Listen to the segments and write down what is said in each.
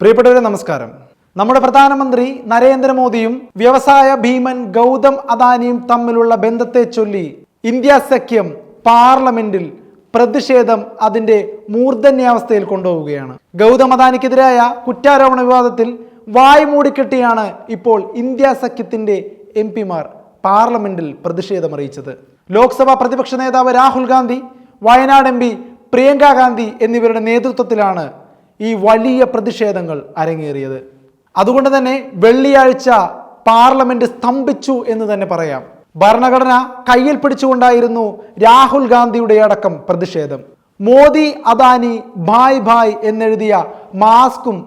പ്രിയപ്പെട്ടവരെ നമസ്കാരം. നമ്മുടെ പ്രധാനമന്ത്രി നരേന്ദ്രമോദിയും വ്യവസായ ഭീമൻ ഗൗതം അദാനിയും തമ്മിലുള്ള ബന്ധത്തെ ചൊല്ലി ഇന്ത്യ സഖ്യം പാർലമെന്റിൽ പ്രതിഷേധം അതിന്റെ മൂർധന്യാവസ്ഥയിൽ കൊണ്ടുപോവുകയാണ്. ഗൗതം അദാനിക്കെതിരായ കുറ്റാരോപണ വിവാദത്തിൽ വായ് മൂടിക്കെട്ടിയാണ് ഇപ്പോൾ ഇന്ത്യ സഖ്യത്തിന്റെ എംപിമാർ പാർലമെന്റിൽ പ്രതിഷേധമറിയിച്ചത്. ലോക്സഭാ പ്രതിപക്ഷ നേതാവ് രാഹുൽ ഗാന്ധി, വയനാട് എംപി പ്രിയങ്ക ഗാന്ധി എന്നിവരുടെ നേതൃത്വത്തിലാണ് ഈ വലിയ പ്രതിഷേധങ്ങൾ അരങ്ങേറിയത്. അതുകൊണ്ട് തന്നെ വെള്ളിയാഴ്ച പാർലമെന്റ് സ്തംഭിച്ചു എന്ന് തന്നെ പറയാം. ഭരണഘടന കയ്യിൽ പിടിച്ചുകൊണ്ടായിരുന്നു രാഹുൽ ഗാന്ധിയുടെ അടക്കം പ്രതിഷേധം. മോദി അദാനി ഭായ് ഭായ് എന്നെഴുതിയ മാസ്കും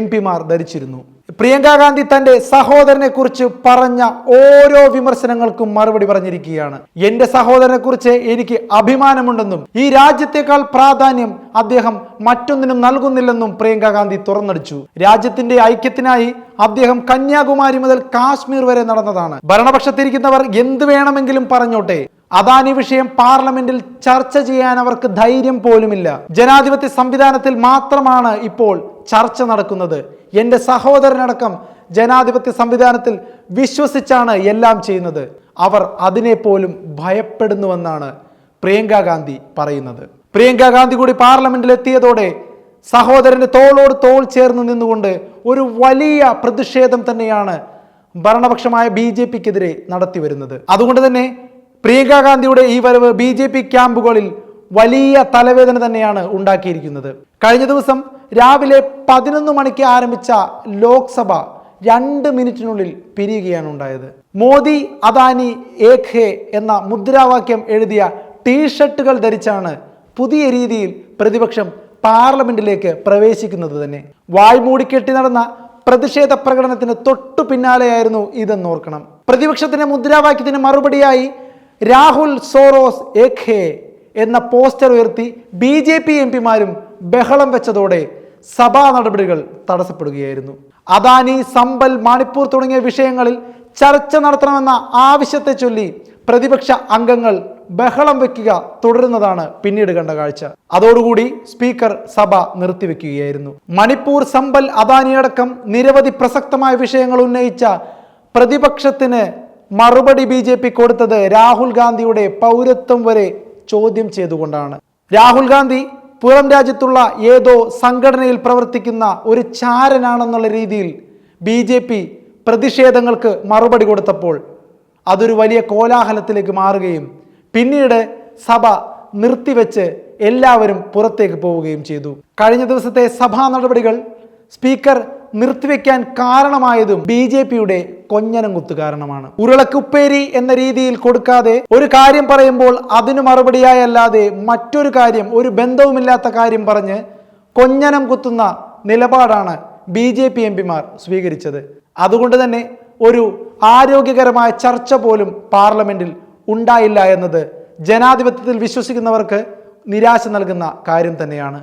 എംപിമാർ ധരിച്ചിരുന്നു. പ്രിയങ്ക ഗാന്ധി തന്റെ സഹോദരനെ കുറിച്ച് പറഞ്ഞ ഓരോ വിമർശനങ്ങൾക്കും മറുപടി പറഞ്ഞിരിക്കുകയാണ്. എന്റെ സഹോദരനെ കുറിച്ച് എനിക്ക് അഭിമാനമുണ്ടെന്നും ഈ രാജ്യത്തെക്കാൾ പ്രാധാന്യം അദ്ദേഹം മറ്റൊന്നിനും നൽകുന്നില്ലെന്നും പ്രിയങ്ക ഗാന്ധി തുറന്നടിച്ചു. രാജ്യത്തിന്റെ ഐക്യത്തിനായി അദ്ദേഹം കന്യാകുമാരി മുതൽ കാശ്മീർ വരെ നടന്നതാണ്. ഭരണപക്ഷത്തിരിക്കുന്നവർ എന്ത് വേണമെങ്കിലും പറഞ്ഞോട്ടെ, അദാനി വിഷയം പാർലമെന്റിൽ ചർച്ച ചെയ്യാൻ അവർക്ക് ധൈര്യം പോലുമില്ല. ജനാധിപത്യ സംവിധാനത്തിൽ മാത്രമാണ് ഇപ്പോൾ ചർച്ച നടക്കുന്നത്. എൻ്റെ സഹോദരനടക്കം ജനാധിപത്യ സംവിധാനത്തിൽ വിശ്വസിച്ചാണ് എല്ലാം ചെയ്യുന്നത്. അവർ അതിനെ പോലും ഭയപ്പെടുന്നുവെന്നാണ് പ്രിയങ്ക ഗാന്ധി പറയുന്നത്. പ്രിയങ്ക ഗാന്ധി കൂടി പാർലമെന്റിൽ എത്തിയതോടെ സഹോദരന്റെ തോളോട് തോൾ ചേർന്ന് നിന്നുകൊണ്ട് ഒരു വലിയ പ്രതിഷേധം തന്നെയാണ് ഭരണപക്ഷമായ BJPക്കെതിരെ നടത്തി വരുന്നത്. അതുകൊണ്ട് തന്നെ പ്രിയങ്ക ഗാന്ധിയുടെ ഈ വരവ് BJP ക്യാമ്പുകളിൽ വലിയ തലവേദന തന്നെയാണ് ഉണ്ടാക്കിയിരിക്കുന്നത്. കഴിഞ്ഞ ദിവസം രാവിലെ 11 മണിക്ക് ആരംഭിച്ച ലോക്സഭ 2 മിനിറ്റിനുള്ളിൽ പിരിയുകയാണ് ഉണ്ടായത്. മോദി അദാനി ഏക് ഹേ എന്ന മുദ്രാവാക്യം എഴുതിയ ടീഷർട്ടുകൾ ധരിച്ചാണ് പുതിയ രീതിയിൽ പ്രതിപക്ഷം പാർലമെന്റിലേക്ക് പ്രവേശിക്കുന്നത് തന്നെ. വായ് മൂടിക്കെട്ടി നടന്ന പ്രതിഷേധ പ്രകടനത്തിന് തൊട്ടു പിന്നാലെയായിരുന്നു ഇതെന്നോർക്കണം. പ്രതിപക്ഷത്തിന്റെ മുദ്രാവാക്യത്തിന് മറുപടിയായി രാഹുൽ സോറോസ് ഏക് ഹേ എന്ന പോസ്റ്റർ ഉയർത്തി BJP എംപിമാരും ബഹളം വെച്ചതോടെ സഭാ നടപടികൾ തടസ്സപ്പെടുകയായിരുന്നു. അദാനി, സമ്പൽ, മണിപ്പൂർ തുടങ്ങിയ വിഷയങ്ങളിൽ ചർച്ച നടത്തണമെന്ന ആവശ്യത്തെ ചൊല്ലി പ്രതിപക്ഷ അംഗങ്ങൾ ബഹളം വെക്കുക തുടരുന്നതാണ് പിന്നീട് കണ്ട കാഴ്ച. അതോടുകൂടി സ്പീക്കർ സഭ നിർത്തിവെക്കുകയായിരുന്നു. മണിപ്പൂർ, സമ്പൽ, അദാനി അടക്കം നിരവധി പ്രസക്തമായ വിഷയങ്ങൾ ഉന്നയിച്ച പ്രതിപക്ഷത്തിന് മറുപടി BJP കൊടുത്തത് രാഹുൽ ഗാന്ധിയുടെ പൗരത്വം വരെ ചോദ്യം ചെയ്തുകൊണ്ടാണ്. രാഹുൽ ഗാന്ധി പുറം രാജ്യത്തുള്ള ഏതോ സംഘടനയിൽ പ്രവർത്തിക്കുന്ന ഒരു ചാരനാണെന്നുള്ള രീതിയിൽ BJP പ്രതിഷേധങ്ങൾക്ക് മറുപടി കൊടുത്തപ്പോൾ അതൊരു വലിയ കോലാഹലത്തിലേക്ക് മാറുകയും പിന്നീട് സഭ നിർത്തിവെച്ച് എല്ലാവരും പുറത്തേക്ക് പോവുകയും ചെയ്തു. കഴിഞ്ഞ ദിവസത്തെ സഭാ നടപടികൾ സ്പീക്കർ നിർത്തിവെക്കാൻ കാരണമായതും BJPയുടെ കൊഞ്ഞനം കുത്തു കാരണമാണ്. ഉരുളക്കുപ്പേരി എന്ന രീതിയിൽ കൊടുക്കാതെ ഒരു കാര്യം പറയുമ്പോൾ അതിനു മറുപടിയായല്ലാതെ മറ്റൊരു കാര്യം, ഒരു ബന്ധവുമില്ലാത്ത കാര്യം പറഞ്ഞ് കൊഞ്ഞനം കുത്തുന്ന നിലപാടാണ് BJP എംപിമാർ സ്വീകരിച്ചത്. അതുകൊണ്ട് തന്നെ ഒരു ആരോഗ്യകരമായ ചർച്ച പോലും പാർലമെന്റിൽ ഉണ്ടായില്ല എന്നത് ജനാധിപത്യത്തിൽ വിശ്വസിക്കുന്നവർക്ക് നിരാശ നൽകുന്ന കാര്യം തന്നെയാണ്.